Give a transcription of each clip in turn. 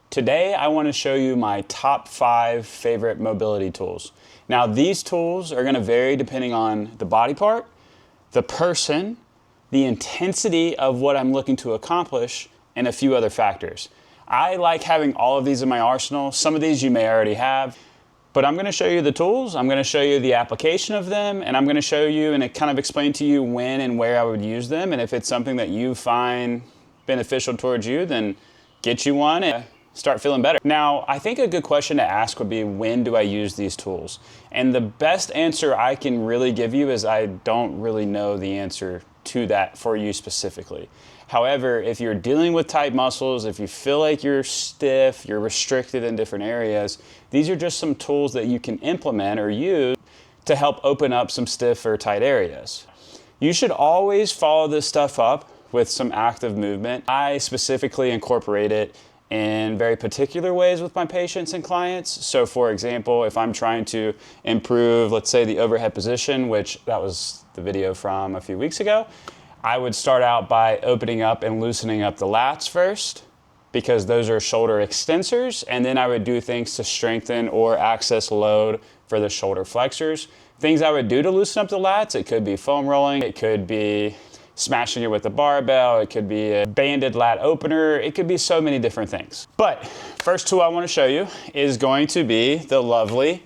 Today I want to show you my top 5 favorite mobility tools. Now these tools are going to vary depending on the body part, the person, the intensity of what I'm looking to accomplish, and a few other factors. I like having all of these in my arsenal. Some of these you may already have, but I'm going to show you the tools, I'm going to show you the application of them, and I'm going to show you and kind of explain to you when and where I would use them, and if it's something that you find beneficial towards you, then get you one and start feeling better. Now, I think a good question to ask would be, when do I use these tools? And the best answer I can really give you is I don't really know the answer to that for you specifically. However, if you're dealing with tight muscles, if you feel like you're stiff, you're restricted in different areas, these are just some tools that you can implement or use to help open up some stiff or tight areas. You should always follow this stuff up with some active movement. I specifically incorporate it in very particular ways with my patients and clients. So for example, if I'm trying to improve, let's say, the overhead position, which that was the video from a few weeks ago, I would start out by opening up and loosening up the lats first, because those are shoulder extensors, and then I would do things to strengthen or access load for the shoulder flexors. Things I would do to loosen up the lats, it could be foam rolling, it could be smashing it with a barbell, it could be a banded lat opener, it could be so many different things. But first tool I want to show you is going to be the lovely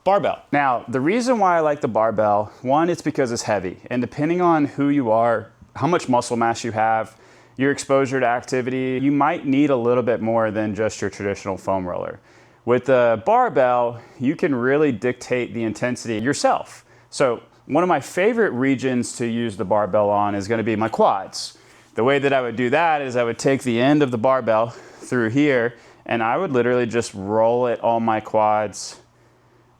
barbell. Now, the reason why I like the barbell, one, it's because it's heavy, and depending on who you are, how much muscle mass you have, your exposure to activity, you might need a little bit more than just your traditional foam roller. With the barbell, you can really dictate the intensity yourself. So one of my favorite regions to use the barbell on is going to be my quads. The way that I would do that is I would take the end of the barbell through here, and I would literally just roll it on my quads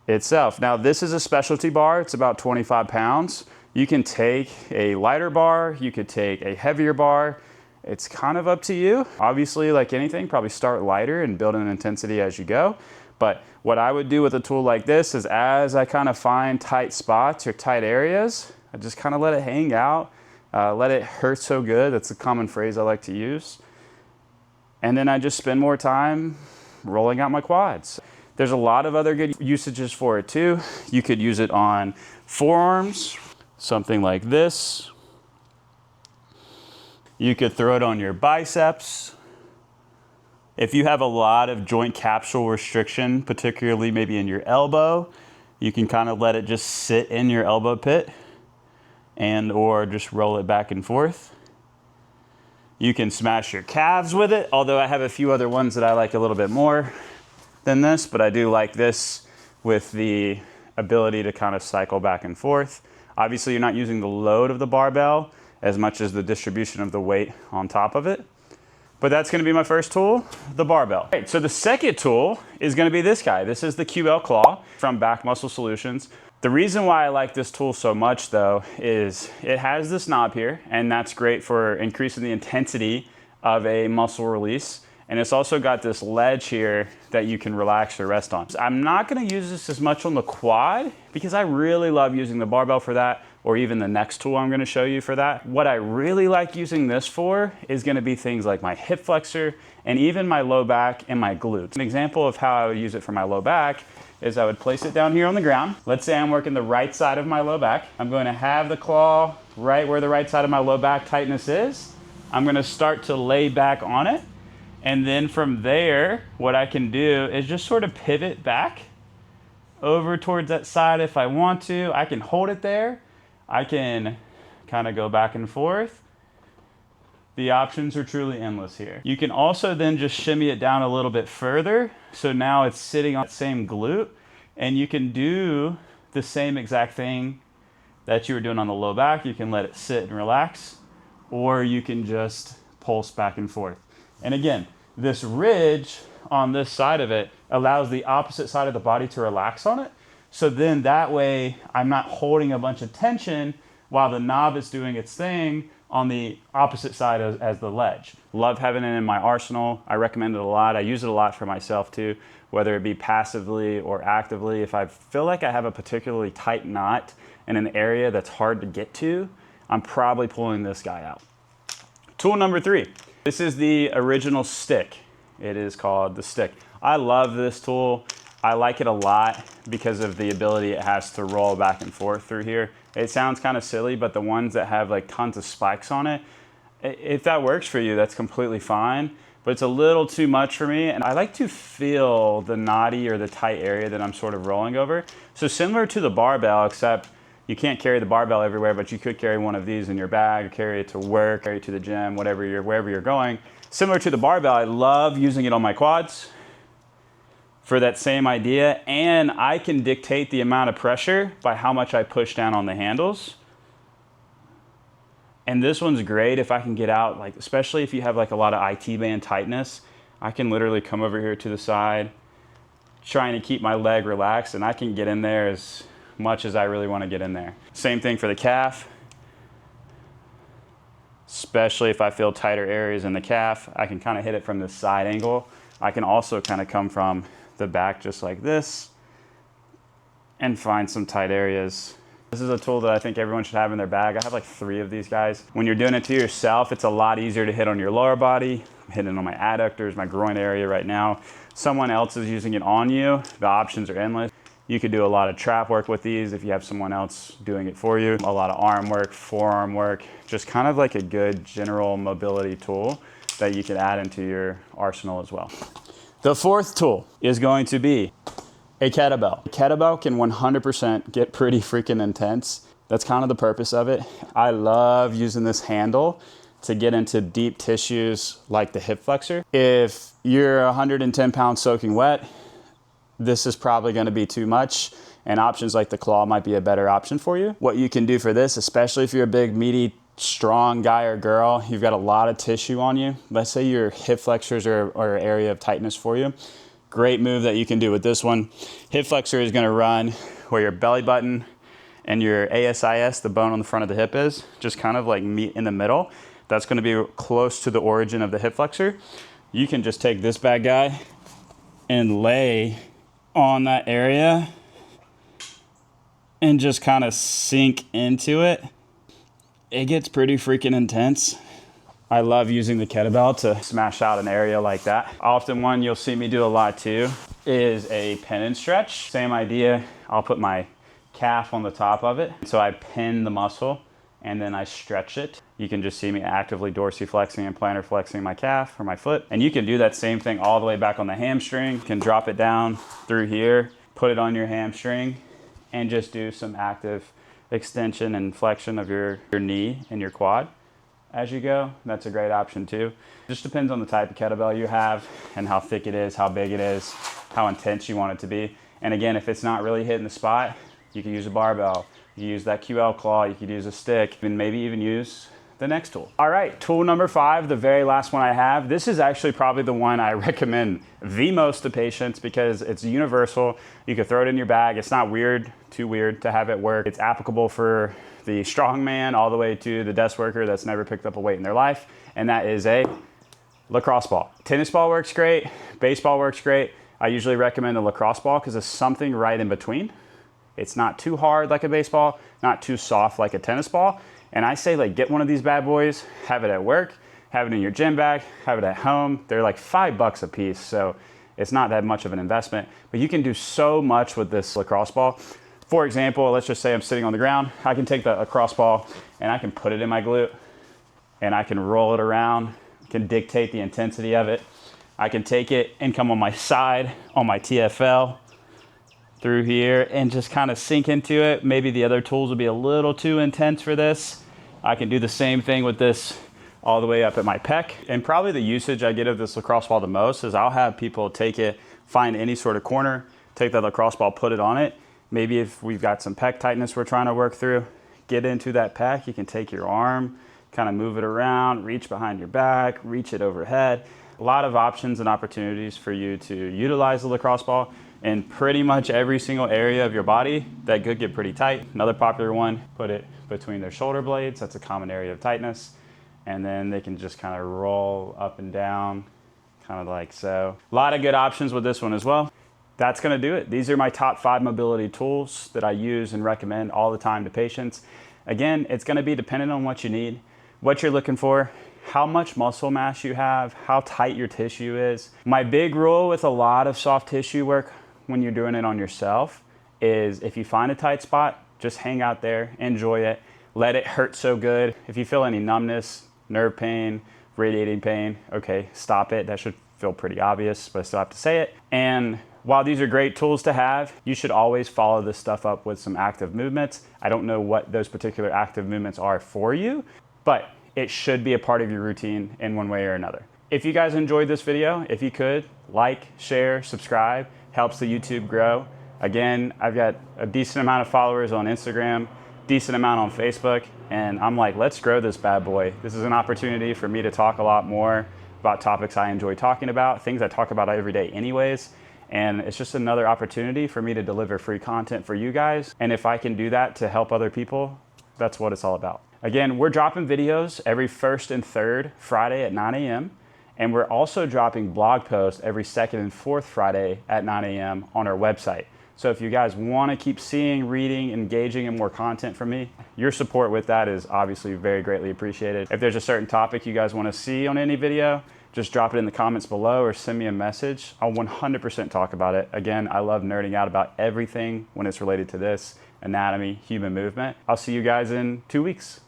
itself. Now this is a specialty bar, it's about 25 pounds. You can take a lighter bar, you could take a heavier bar. It's kind of up to you. Obviously, like anything, probably start lighter and build an intensity as you go. But what I would do with a tool like this is, as I kind of find tight spots or tight areas, I just kind of let it hang out, let it hurt so good. That's a common phrase I like to use. And then I just spend more time rolling out my quads. There's a lot of other good usages for it too. You could use it on forearms, something like this. You could throw it on your biceps. If you have a lot of joint capsule restriction, particularly maybe in your elbow, you can kind of let it just sit in your elbow pit and or just roll it back and forth. You can smash your calves with it, although I have a few other ones that I like a little bit more than this, but I do like this with the ability to kind of cycle back and forth. Obviously, you're not using the load of the barbell as much as the distribution of the weight on top of it. But that's going to be my first tool, the barbell. Right, so the second tool is going to be this guy. This is the QL Claw from Back Muscle Solutions. The reason why I like this tool so much though is it has this knob here, and that's great for increasing the intensity of a muscle release. And it's also got this ledge here that you can relax or rest on. I'm not going to use this as much on the quad because I really love using the barbell for that, or even the next tool I'm going to show you for that. What I really like using this for is going to be things like my hip flexor and even my low back and my glutes. An example of how I would use it for my low back is I would place it down here on the ground. Let's say I'm working the right side of my low back. I'm going to have the claw right where the right side of my low back tightness is. I'm going to start to lay back on it. And then from there, what I can do is just sort of pivot back over towards that side if I want to. I can hold it there. I can kind of go back and forth. The options are truly endless here. You can also then just shimmy it down a little bit further. So now it's sitting on that same glute, and you can do the same exact thing that you were doing on the low back. You can let it sit and relax, or you can just pulse back and forth. And again, this ridge on this side of it allows the opposite side of the body to relax on it. So then that way I'm not holding a bunch of tension while the knob is doing its thing on the opposite side as the ledge. Love having it in my arsenal. I recommend it a lot. I use it a lot for myself too, whether it be passively or actively. If I feel like I have a particularly tight knot in an area that's hard to get to, I'm probably pulling this guy out. Tool number 3. This is the original stick. It is called the stick. I love this tool. I like it a lot because of the ability it has to roll back and forth through here. It sounds kind of silly, but the ones that have like tons of spikes on it, if that works for you, that's completely fine. But it's a little too much for me. And I like to feel the knotty or the tight area that I'm sort of rolling over. So similar to the barbell, except you can't carry the barbell everywhere, but you could carry one of these in your bag, carry it to work, carry it to the gym, wherever you're going. Similar to the barbell, I love using it on my quads for that same idea. And I can dictate the amount of pressure by how much I push down on the handles. And this one's great if I can get out, like, especially if you have like a lot of IT band tightness, I can literally come over here to the side, trying to keep my leg relaxed, and I can get in there as much as I really want to get in there. Same thing for the calf, especially if I feel tighter areas in the calf, I can kind of hit it from the side angle. I can also kind of come from the back just like this and find some tight areas. This is a tool that I think everyone should have in their bag. I have like 3 of these guys. When you're doing it to yourself, it's a lot easier to hit on your lower body. I'm hitting on my adductors, my groin area right now. Someone else is using it on you. The options are endless. You could do a lot of trap work with these if you have someone else doing it for you. A lot of arm work, forearm work, just kind of like a good general mobility tool that you could add into your arsenal as well. The 4th tool is going to be a kettlebell. A kettlebell can 100% get pretty freaking intense. That's kind of the purpose of it. I love using this handle to get into deep tissues like the hip flexor. If you're 110 pounds soaking wet, this is probably going to be too much, and options like the claw might be a better option for you. What you can do for this, especially if you're a big, meaty, strong guy or girl, you've got a lot of tissue on you. Let's say your hip flexors are an area of tightness for you. Great move that you can do with this one. Hip flexor is going to run where your belly button and your ASIS, the bone on the front of the hip, is just kind of like meet in the middle. That's going to be close to the origin of the hip flexor. You can just take this bad guy and lay on that area and just kind of sink into it. It gets pretty freaking intense. I love using the kettlebell to smash out an area like that. Often one you'll see me do a lot too is a pin and stretch. Same idea. I'll put my calf on the top of it. So I pin the muscle and then I stretch it. You can just see me actively dorsiflexing and plantar flexing my calf or my foot. And you can do that same thing all the way back on the hamstring. You can drop it down through here, put it on your hamstring, and just do some active extension and flexion of your knee and your quad as you go. That's a great option too. Just depends on the type of kettlebell you have and how thick it is, how big it is, how intense you want it to be. And again, if it's not really hitting the spot, you can use a barbell. You can use that QL claw, you could use a stick, and maybe even use the next tool. All right, tool number 5, the very last one I have. This is actually probably the one I recommend the most to patients because it's universal. You can throw it in your bag. It's not weird, too weird to have it work. It's applicable for the strong man all the way to the desk worker that's never picked up a weight in their life, and that is a lacrosse ball. Tennis ball works great, baseball works great. I usually recommend a lacrosse ball because it's something right in between. It's not too hard like a baseball, not too soft like a tennis ball. And I say, like, get one of these bad boys, have it at work, have it in your gym bag, have it at home. They're like $5 a piece, so it's not that much of an investment, but you can do so much with this lacrosse ball. For example, let's just say I'm sitting on the ground. I can take the lacrosse ball and I can put it in my glute and I can roll it around, can dictate the intensity of it. I can take it and come on my side, on my TFL, through here and just kind of sink into it. Maybe the other tools will be a little too intense for this. I can do the same thing with this all the way up at my pec. And probably the usage I get of this lacrosse ball the most is I'll have people take it, find any sort of corner, take that lacrosse ball, put it on it. Maybe if we've got some pec tightness we're trying to work through, get into that pec. You can take your arm, kind of move it around, reach behind your back, reach it overhead. A lot of options and opportunities for you to utilize the lacrosse ball in pretty much every single area of your body that could get pretty tight. Another popular one, put it between their shoulder blades. That's a common area of tightness. And then they can just kind of roll up and down, kind of like so. A lot of good options with this one as well. That's gonna do it. These are my top 5 mobility tools that I use and recommend all the time to patients. Again, it's gonna be dependent on what you need, what you're looking for, how much muscle mass you have, how tight your tissue is. My big rule with a lot of soft tissue work when you're doing it on yourself is if you find a tight spot, just hang out there, enjoy it, let it hurt so good. If you feel any numbness, nerve pain, radiating pain, okay, stop it. That should feel pretty obvious, but I still have to say it. And while these are great tools to have, you should always follow this stuff up with some active movements. I don't know what those particular active movements are for you, but it should be a part of your routine in one way or another. If you guys enjoyed this video, if you could, like, share, subscribe, helps the YouTube grow. Again, I've got a decent amount of followers on Instagram, decent amount on Facebook, and I'm like, let's grow this bad boy. This is an opportunity for me to talk a lot more about topics I enjoy talking about, things I talk about every day anyways. And it's just another opportunity for me to deliver free content for you guys. And if I can do that to help other people, that's what it's all about. Again, we're dropping videos every first and third Friday at 9 a.m. And we're also dropping blog posts every second and fourth Friday at 9 a.m. on our website. So if you guys want to keep seeing, reading, engaging in more content from me, your support with that is obviously very greatly appreciated. If there's a certain topic you guys want to see on any video, just drop it in the comments below or send me a message. I'll 100% talk about it. Again, I love nerding out about everything when it's related to this, anatomy, human movement. I'll see you guys in 2 weeks.